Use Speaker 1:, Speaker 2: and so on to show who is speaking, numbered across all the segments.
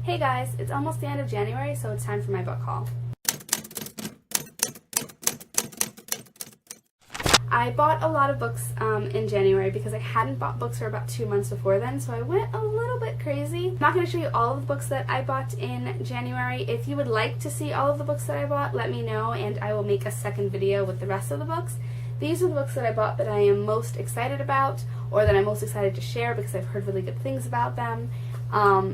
Speaker 1: Hey guys, it's almost the end of January, so it's time for my book haul. I bought a lot of books in January because I hadn't bought books for about 2 months before then, so I went a little bit crazy. I'm not going to show you all of the books that I bought in January. If you would like to see all of the books that I bought, let me know and I will make a second video with the rest of the books. These are the books that I bought that I am most excited about, or that I'm most excited to share because I've heard really good things about them.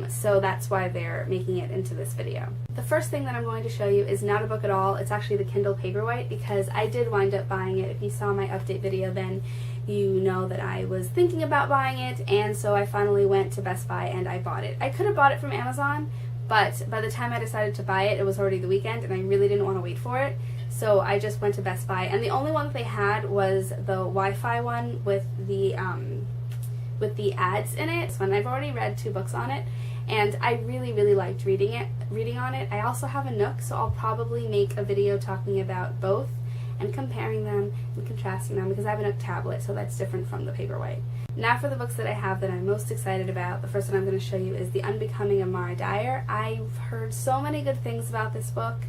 Speaker 1: So that's why they're making it into this video. The first thing that I'm going to show you is not a book at all. It's actually the Kindle Paperwhite because I did wind up buying it. If you saw my update video, then you know that I was thinking about buying it, and so I finally went to Best Buy and I bought it. I could have bought it from Amazon, but by the time I decided to buy it, it was already the weekend and I really didn't want to wait for it. So I just went to Best Buy, and the only one that they had was the Wi-Fi one with the ads in it. So I've already read 2 books on it, and I really liked reading on it. I also have a Nook, so I'll probably make a video talking about both and comparing them and contrasting them because I have a Nook tablet, so that's different from the Paperwhite. Now for the books that I have that I'm most excited about, the first one I'm going to show you is The Unbecoming of Mara Dyer. I've heard so many good things about this book,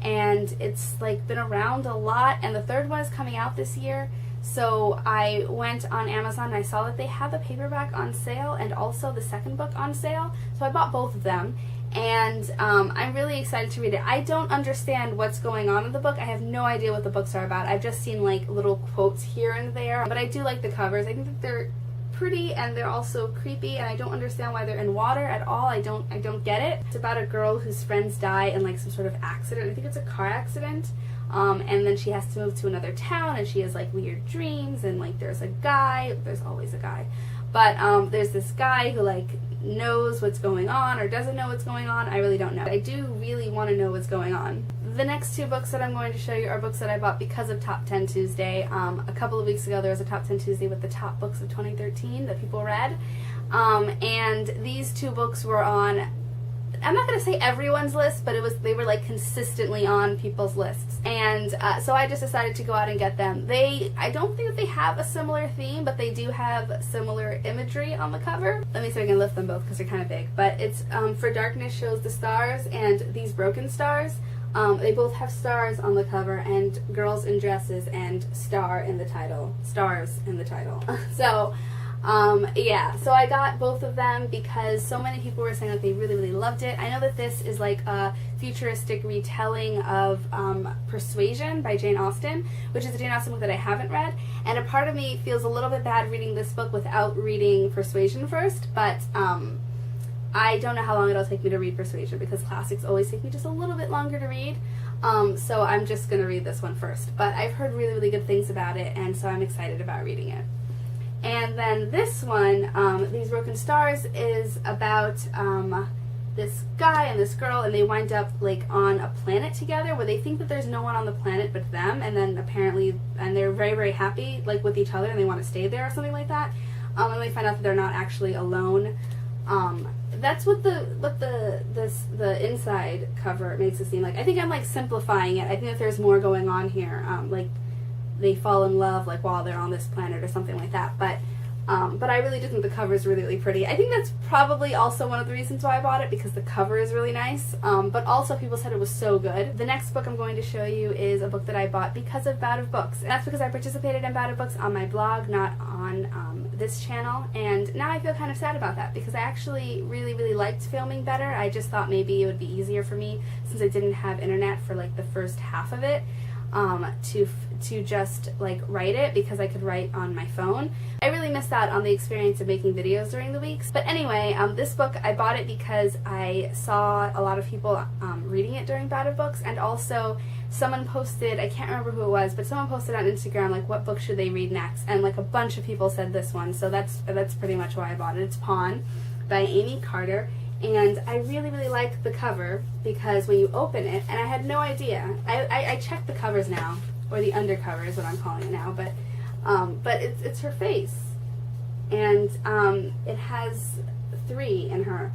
Speaker 1: and it's like been around a lot, and the third one is coming out this year. So I went on Amazon and I saw that they had the paperback on sale and also the second book on sale. So I bought both of them, and I'm really excited to read it. I don't understand what's going on in the book. I have no idea what the books are about. I've just seen like little quotes here and there, but I do like the covers. I think that they're pretty and they're also creepy, and I don't understand why they're in water at all. I don't get it. It's about a girl whose friends die in like some sort of accident. I think it's a car accident. And then she has to move to another town, and she has like weird dreams, and like there's always a guy, but there's this guy who like knows what's going on or doesn't know what's going on. I really don't know. I do really want to know what's going on. The next 2 books that I'm going to show you are books that I bought because of Top 10 Tuesday. A couple of weeks ago there was a Top 10 Tuesday with the top books of 2013 that people read, and these 2 books were on, I'm not going to say everyone's list, but they were like consistently on people's lists, and so I just decided to go out and get them. I don't think that they have a similar theme, but they do have similar imagery on the cover. Let me see if I can lift them both because they're kind of big, but it's For Darkness Shows the Stars and These Broken Stars. They both have stars on the cover and girls in dresses and stars in the title. So yeah, so I got both of them because so many people were saying that they really loved it. I know that this is like a futuristic retelling of Persuasion by Jane Austen, which is a Jane Austen book that I haven't read, and a part of me feels a little bit bad reading this book without reading Persuasion first, but I don't know how long it'll take me to read Persuasion because classics always take me just a little bit longer to read. So I'm just going to read this one first, but I've heard really good things about it, and so I'm excited about reading it. And then this one, These Broken Stars, is about this guy and this girl, and they wind up like on a planet together where they think that there's no one on the planet but them, and then apparently, and they're very happy like with each other and they want to stay there or something like that. And they find out that they're not actually alone. That's what the inside cover makes it seem like. I think I'm like simplifying it. I think that there's more going on here. Like they fall in love like while they're on this planet or something like that, but I really do think the cover is really pretty. I think that's probably also one of the reasons why I bought it, because the cover is really nice, but also people said it was so good. The next book I'm going to show you is a book that I bought because of Bout of Books, and that's because I participated in Bout of Books on my blog, not on this channel, and now I feel kind of sad about that because I actually really liked filming better. I just thought maybe it would be easier for me, since I didn't have internet for like the first half of it, to just like write it, because I could write on my phone. I really missed out on the experience of making videos during the weeks. But anyway, this book, I bought it because I saw a lot of people reading it during Bout of Books, and also someone posted, I can't remember who it was, but someone posted on Instagram like what book should they read next, and like a bunch of people said this one, so that's pretty much why I bought it. It's Pawn by Amy Carter. And I really like the cover because when you open it, and I had no idea, I checked the covers now, or the undercover is what I'm calling it now, but it's her face, and it has 3 in her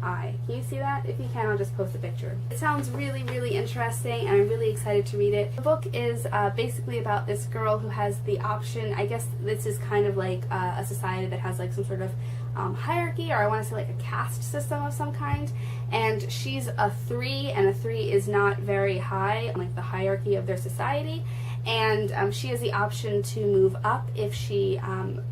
Speaker 1: eye. Can you see that? If you can, I'll just post a picture. It sounds really interesting, and I'm really excited to read it. The book is basically about this girl who has the option, I guess this is kind of like a society that has like some sort of hierarchy, or I want to say like a caste system of some kind, and she's a 3, and a 3 is not very high on like the hierarchy of their society, and she has the option to move up if she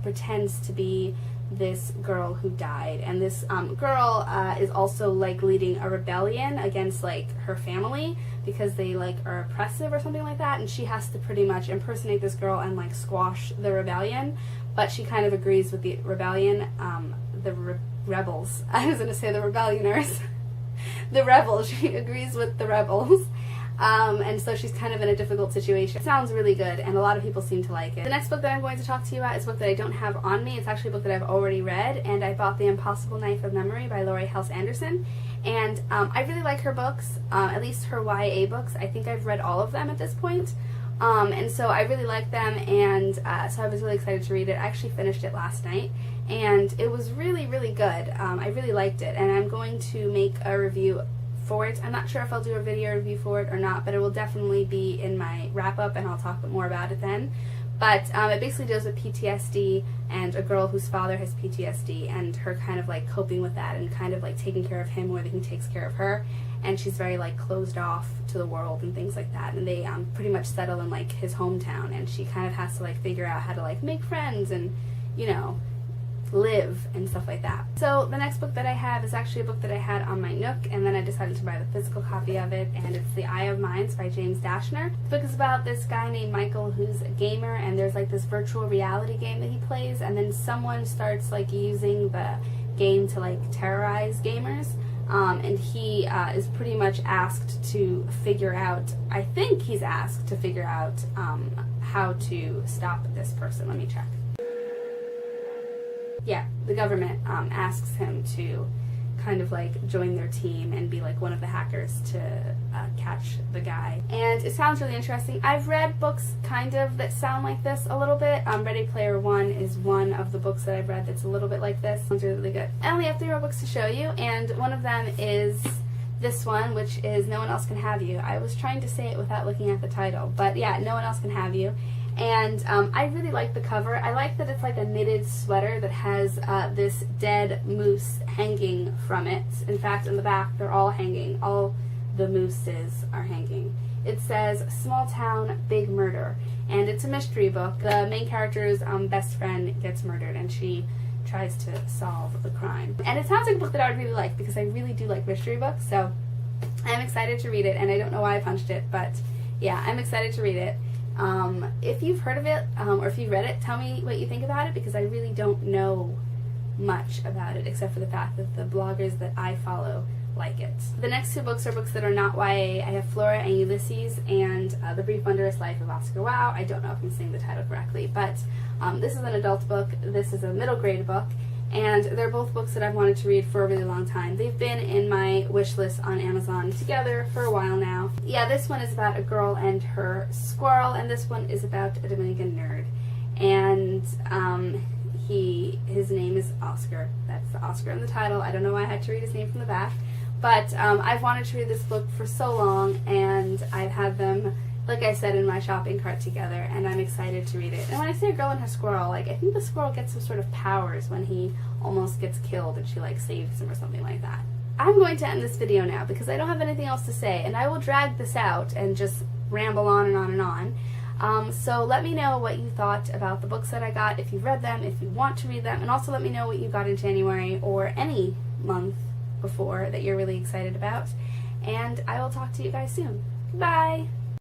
Speaker 1: pretends to be this girl who died. And this girl is also like leading a rebellion against like her family because they like are oppressive or something like that, and she has to pretty much impersonate this girl and like squash the rebellion, but she kind of agrees with the rebellion, rebels. I was gonna say the rebellioners. The rebels. She agrees with the rebels. And so she's kind of in a difficult situation. It sounds really good, and a lot of people seem to like it. The next book that I'm going to talk to you about is a book that I don't have on me. It's actually a book that I've already read, and I bought The Impossible Knife of Memory by Laurie Halse Anderson. And I really like her books, at least her YA books. I think I've read all of them at this point. And so I really like them, and so I was really excited to read it. I actually finished it last night, and it was really, really good. I really liked it, and I'm going to make a review for it. I'm not sure if I'll do a video review for it or not, but it will definitely be in my wrap-up, and I'll talk more about it then. But it basically deals with PTSD and a girl whose father has PTSD, and her kind of like coping with that and kind of like taking care of him more than he takes care of her. And she's very like closed off to the world and things like that. And they pretty much settle in like his hometown, and she kind of has to like figure out how to like make friends and, you know, live and stuff like that. So the next book that I have is actually a book that I had on my Nook, and then I decided to buy the physical copy of it, and it's The Eye of Minds by James Dashner. The book is about this guy named Michael who's a gamer, and there's like this virtual reality game that he plays, and then someone starts like using the game to like terrorize gamers, and he is pretty much asked to figure out, I think he's asked to figure out how to stop this person. Let me check. Yeah, the government asks him to kind of like join their team and be like one of the hackers to catch the guy. And it sounds really interesting. I've read books kind of that sound like this a little bit. Ready Player One is one of the books that I've read that's a little bit like this. Sounds really good. I only have 3 more books to show you, and one of them is this one, which is No One Else Can Have You. I was trying to say it without looking at the title, but yeah, No One Else Can Have You. And I really like the cover. I like that it's like a knitted sweater that has this dead moose hanging from it. In fact, in the back, they're all hanging. All the mooses are hanging. It says, Small Town, Big Murder. And it's a mystery book. The main character's best friend gets murdered, and she tries to solve the crime. And it sounds like a book that I would really like, because I really do like mystery books. So I'm excited to read it, and I don't know why I punched it, but yeah, I'm excited to read it. If you've heard of it, or if you've read it, tell me what you think about it, because I really don't know much about it, except for the fact that the bloggers that I follow like it. The next 2 books are books that are not YA. I have Flora and Ulysses and The Brief Wondrous Life of Oscar Wilde. I don't know if I'm saying the title correctly, but this is an adult book, this is a middle grade book, and they're both books that I've wanted to read for a really long time. They've been in my wish list on Amazon together for a while now. Yeah, this one is about a girl and her squirrel, and this one is about a Dominican nerd. And his name is Oscar. That's the Oscar in the title. I don't know why I had to read his name from the back. But I've wanted to read this book for so long, and I've had them, like I said, in my shopping cart together, and I'm excited to read it. And when I say a girl and her squirrel, like, I think the squirrel gets some sort of powers when he almost gets killed and she like saves him or something like that. I'm going to end this video now because I don't have anything else to say, and I will drag this out and just ramble on and on and on. So let me know what you thought about the books that I got, if you've read them, if you want to read them, and also let me know what you got in January or any month before that you're really excited about. And I will talk to you guys soon. Bye!